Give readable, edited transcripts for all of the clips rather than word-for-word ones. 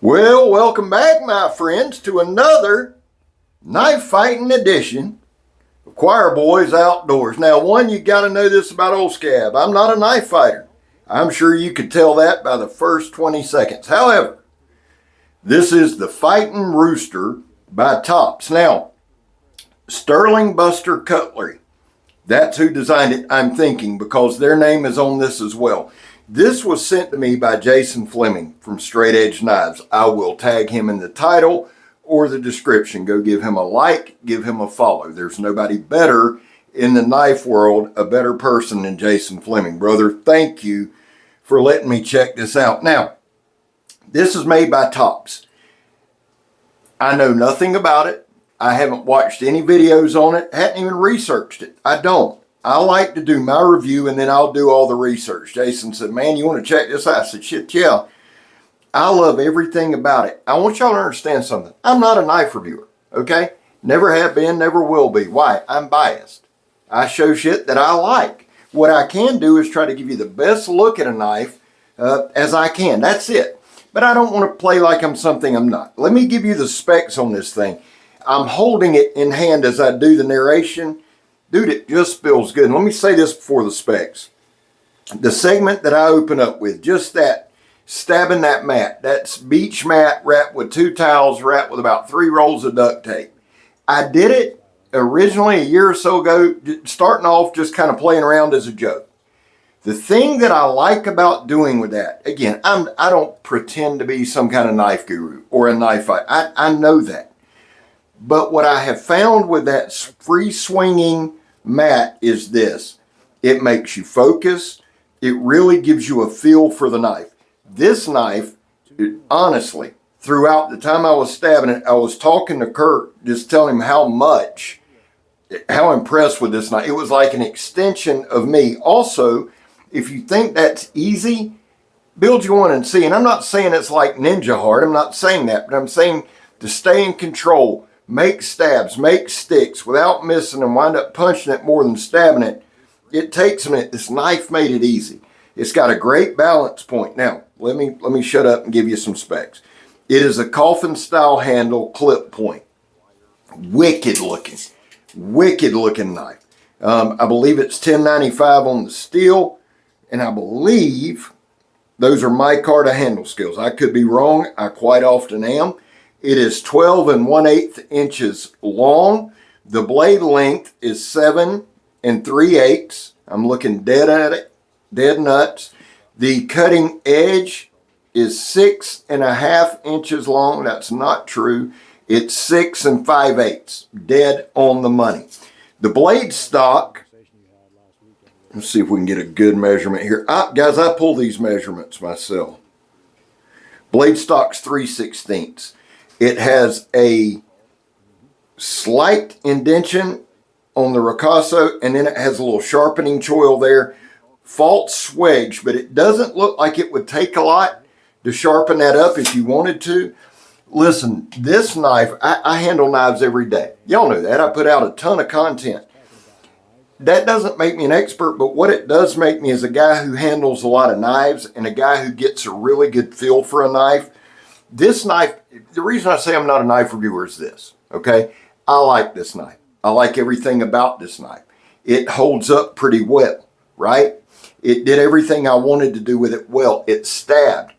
Well, welcome back, my friends, to another knife fighting edition of Choir Boys Outdoors. Now, you got to know this about Old Scab. I'm not a knife fighter. I'm sure you could tell that by the first 20 seconds. However, this is the Fighting Rooster by Tops. Now, Sterling Buster Cutlery. That's who designed it, I'm thinking, because their name is on this as well. This was sent to me by Jason Fleming from Straight Edge Knives. I will tag him in the title or the description. Go give him a like, give him a follow. There's nobody better in the knife world, a better person than Jason Fleming. Brother, thank you for letting me check this out. Now, this is made by Tops. I know nothing about it. I haven't watched any videos on it, hadn't even researched it. I don't. I like to do my review and then I'll do all the research. Jason said, man, you want to check this out? I said, shit, yeah. I love everything about it. I want y'all to understand something. I'm not a knife reviewer, okay? Never have been, never will be. Why? I'm biased. I show shit that I like. What I can do is try to give you the best look at a knife as I can. That's it. But I don't want to play like I'm something I'm not. Let me give you the specs on this thing. I'm holding it in hand as I do the narration. Dude, it just feels good. And let me say this before the specs. The segment that I open up with, just that, stabbing that mat, that's beach mat wrapped with 2 towels, wrapped with about 3 rolls of duct tape. I did it originally a year or so ago, starting off just kind of playing around as a joke. The thing that I like about doing with that, again, I don't pretend to be some kind of knife guru or a knife fighter. I know that. But what I have found with that free swinging mat is this. It makes you focus. It really gives you a feel for the knife. This knife, honestly, throughout the time I was stabbing it, I was talking to Kurt, just telling him how impressed with this knife. It was like an extension of me. Also, if you think that's easy, build you one and see. And I'm not saying it's like ninja hard. I'm not saying that, but I'm saying to stay in control, make stabs, make sticks without missing and wind up punching it more than stabbing it. It takes a minute. This knife made it easy. It's got a great balance point. Now, let me shut up and give you some specs. It is a coffin style handle clip point. Wicked looking knife. I believe it's $10.95 on the steel, and I believe those are micarta handle scales. I could be wrong. I quite often am. It is 12 1/8 inches long. The blade length is 7 3/8. I'm looking dead at it, dead nuts. The cutting edge is 6 1/2 inches long. That's not true. It's 6 5/8. Dead on the money. The blade stock, let's see if we can get a good measurement here. Guys, I pull these measurements myself. Blade stock's 3/16. It has a slight indentation on the ricasso, and then it has a little sharpening choil there. False swedge, but it doesn't look like it would take a lot to sharpen that up if you wanted to. Listen, this knife, I handle knives every day. Y'all know that. I put out a ton of content. That doesn't make me an expert, but what it does make me is a guy who handles a lot of knives and a guy who gets a really good feel for a knife. This knife, the reason I say I'm not a knife reviewer is this, okay? I like this knife. I like everything about this knife. It holds up pretty well, right? It did everything I wanted to do with it well. It stabbed.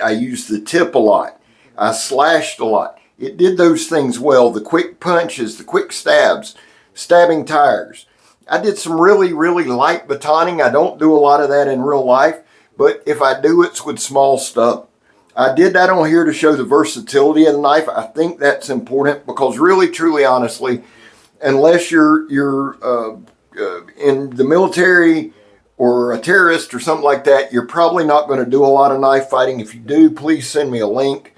I used the tip a lot. I slashed a lot. It did those things well. The quick punches, the quick stabs, stabbing tires. I did some really, really light batoning. I don't do a lot of that in real life, but if I do, it's with small stuff. I did that on here to show the versatility of the knife. I think that's important because really, truly, honestly, unless you're in the military or a terrorist or something like that, you're probably not going to do a lot of knife fighting. If you do, please send me a link.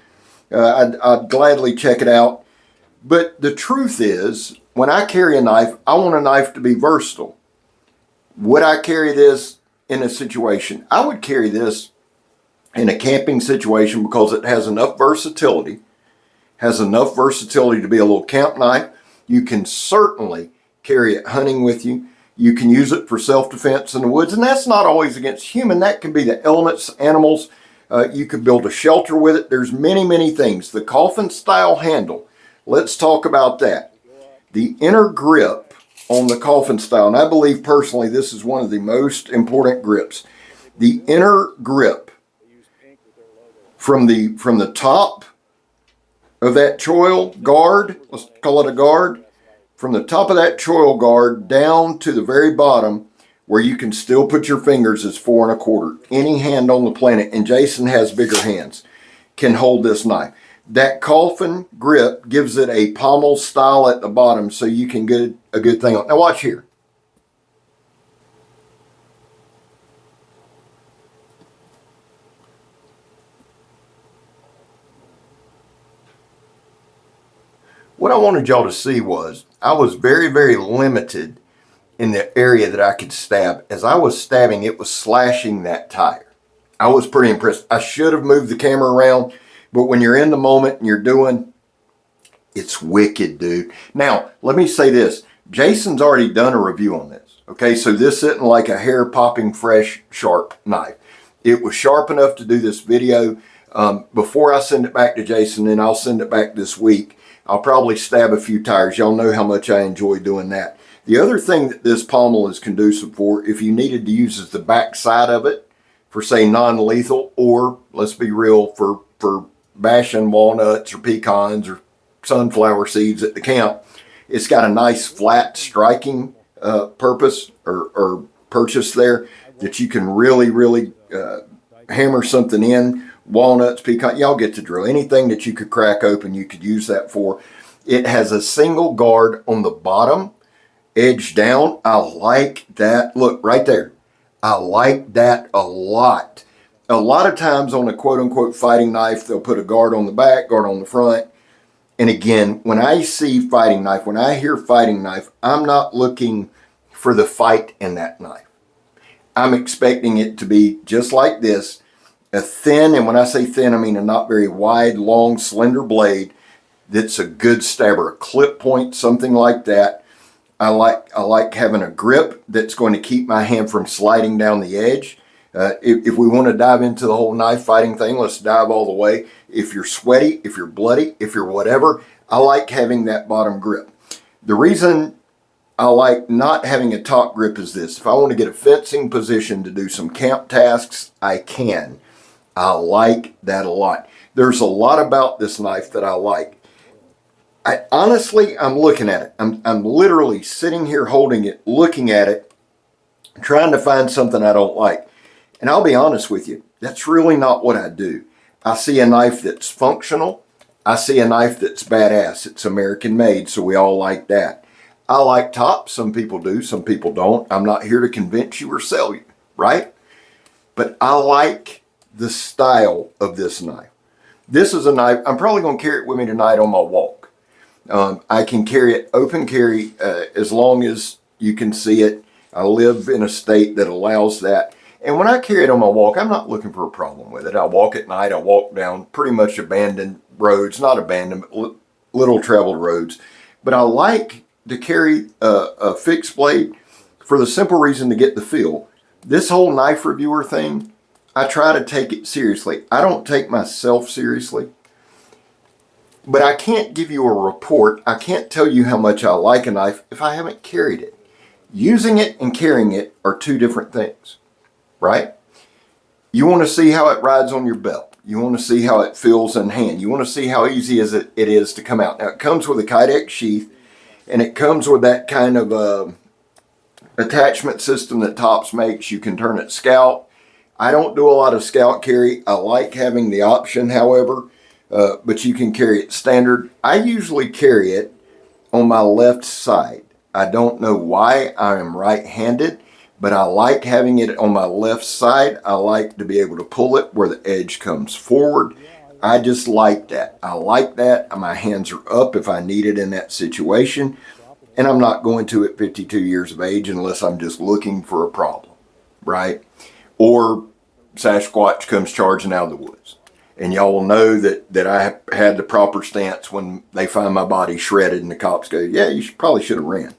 I'd gladly check it out. But the truth is, when I carry a knife, I want a knife to be versatile. Would I carry this in a situation? I would carry this in a camping situation because it has enough versatility, to be a little camp knife. You can certainly carry it hunting with you. You can use it for self-defense in the woods, and that's not always against human. That can be the elements, animals, You could build a shelter with it. There's many, many things. The coffin style handle, let's talk about that. The inner grip on the coffin style, and I believe personally this is one of the most important grips. The inner grip from the top of that choil guard, let's call it a guard, from the top of that choil guard down to the very bottom where you can still put your fingers is 4 1/4. Any hand on the planet, and Jason has bigger hands, can hold this knife. That coffin grip gives it a pommel style at the bottom so you can get a good thing on. Now watch here. What I wanted y'all to see was I was very, very limited in the area that I could stab. As I was stabbing, it was slashing that tire. I was pretty impressed. I should have moved the camera around, but when you're in the moment and you're doing, it's wicked, dude. Now, let me say this. Jason's already done a review on this. Okay, so this isn't like a hair popping fresh, sharp knife. It was sharp enough to do this video. Before I send it back to Jason, and I'll send it back this week, I'll probably stab a few tires. Y'all know how much I enjoy doing that. The other thing that this pommel is conducive for, if you needed to use is the back side of it for, say, non-lethal, or, let's be real, for bashing walnuts or pecans or sunflower seeds at the camp. It's got a nice flat striking purpose or purchase there that you can really, really hammer something in. Walnuts, pecan, y'all get the drill. Anything that you could crack open, you could use that for. It has a single guard on the bottom, edge down. I like that. Look, right there. I like that a lot. A lot of times on a quote-unquote fighting knife, they'll put a guard on the back, guard on the front. And again, when I see fighting knife, when I hear fighting knife, I'm not looking for the fight in that knife. I'm expecting it to be just like this. A thin, and when I say thin, I mean a not very wide, long, slender blade that's a good stabber, a clip point, something like that. I like having a grip that's going to keep my hand from sliding down the edge. If we want to dive into the whole knife fighting thing, let's dive all the way. If you're sweaty, if you're bloody, if you're whatever, I like having that bottom grip. The reason I like not having a top grip is this. If I want to get a fencing position to do some camp tasks, I can. I like that a lot. There's a lot about this knife that I like. Honestly, I'm looking at it. I'm literally sitting here holding it, looking at it, trying to find something I don't like. And I'll be honest with you, that's really not what I do. I see a knife that's functional. I see a knife that's badass. It's American made, so we all like that. I like tops. Some people do, some people don't. I'm not here to convince you or sell you, right? But I like the style of this knife. This is a knife, I'm probably going to carry it with me tonight on my walk. I can carry it open carry as long as you can see it. I live in a state that allows that. And when I carry it on my walk, I'm not looking for a problem with it. I walk at night, I walk down pretty much abandoned roads, not abandoned, but little traveled roads. But I like to carry a fixed blade for the simple reason to get the feel. This whole knife reviewer thing, I try to take it seriously. I don't take myself seriously, but I can't give you a report. I can't tell you how much I like a knife if I haven't carried it. Using it and carrying it are two different things, right? You want to see how it rides on your belt. You want to see how it feels in hand. You want to see how easy it is to come out. Now, it comes with a Kydex sheath, and it comes with that kind of attachment system that Tops makes. You can turn it scout. I don't do a lot of scout carry. I like having the option, however, but you can carry it standard. I usually carry it on my left side. I don't know why. I am right-handed, but I like having it on my left side. I like to be able to pull it where the edge comes forward. I just like that. I like that. My hands are up if I need it in that situation, and I'm not going to at 52 years of age unless I'm just looking for a problem, right? Or Sasquatch comes charging out of the woods. And y'all will know that I had the proper stance when they find my body shredded and the cops go, yeah, you probably should have ran.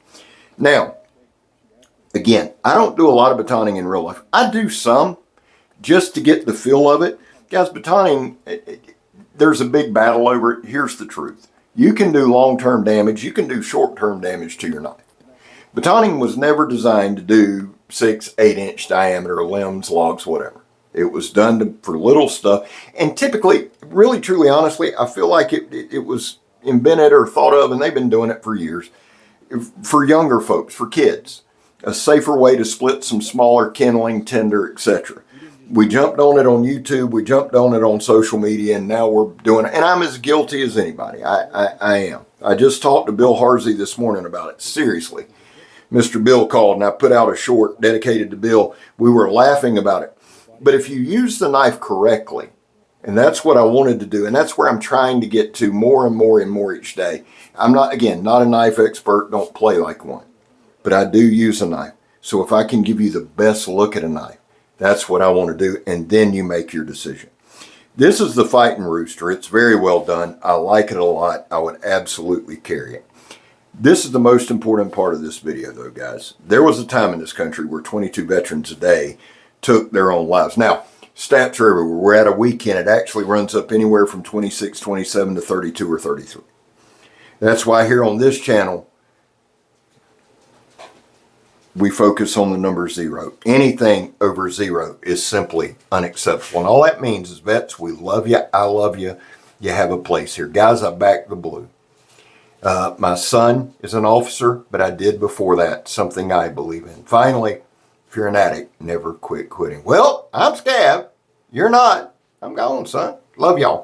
Now, again, I don't do a lot of batoning in real life. I do some just to get the feel of it. Guys, batoning, there's a big battle over it. Here's the truth. You can do long-term damage. You can do short-term damage to your knife. Batoning was never designed to do 6, 8-inch diameter limbs, logs, whatever. It was done for little stuff. And typically, really, truly, honestly, I feel like it was invented or thought of, and they've been doing it for years, for younger folks, for kids. A safer way to split some smaller kindling, tinder, etc. We jumped on it on YouTube. We jumped on it on social media, and now we're doing it. And I'm as guilty as anybody. I am. I just talked to Bill Harsey this morning about it. Seriously. Mr. Bill called, and I put out a short dedicated to Bill. We were laughing about it. But if you use the knife correctly, and that's what I wanted to do, and that's where I'm trying to get to more and more and more each day. I'm not, again, not a knife expert, don't play like one, but I do use a knife. So if I can give you the best look at a knife, that's what I want to do, and then you make your decision. This is the Fighting Rooster. It's very well done. I like it a lot. I would absolutely carry it. This is the most important part of this video, though, guys. There was a time in this country where 22 veterans a day took their own lives. Now, stats are everywhere. We're at a weekend. It actually runs up anywhere from 26, 27 to 32 or 33. That's why here on this channel, we focus on the number 0. Anything over 0 is simply unacceptable. And all that means is, vets, we love you. I love you. You have a place here. Guys, I back the blue. My son is an officer, but I did before that, something I believe in. Finally, if you're an addict, never quit quitting. Well, I'm Scav. You're not. I'm gone, son. Love y'all.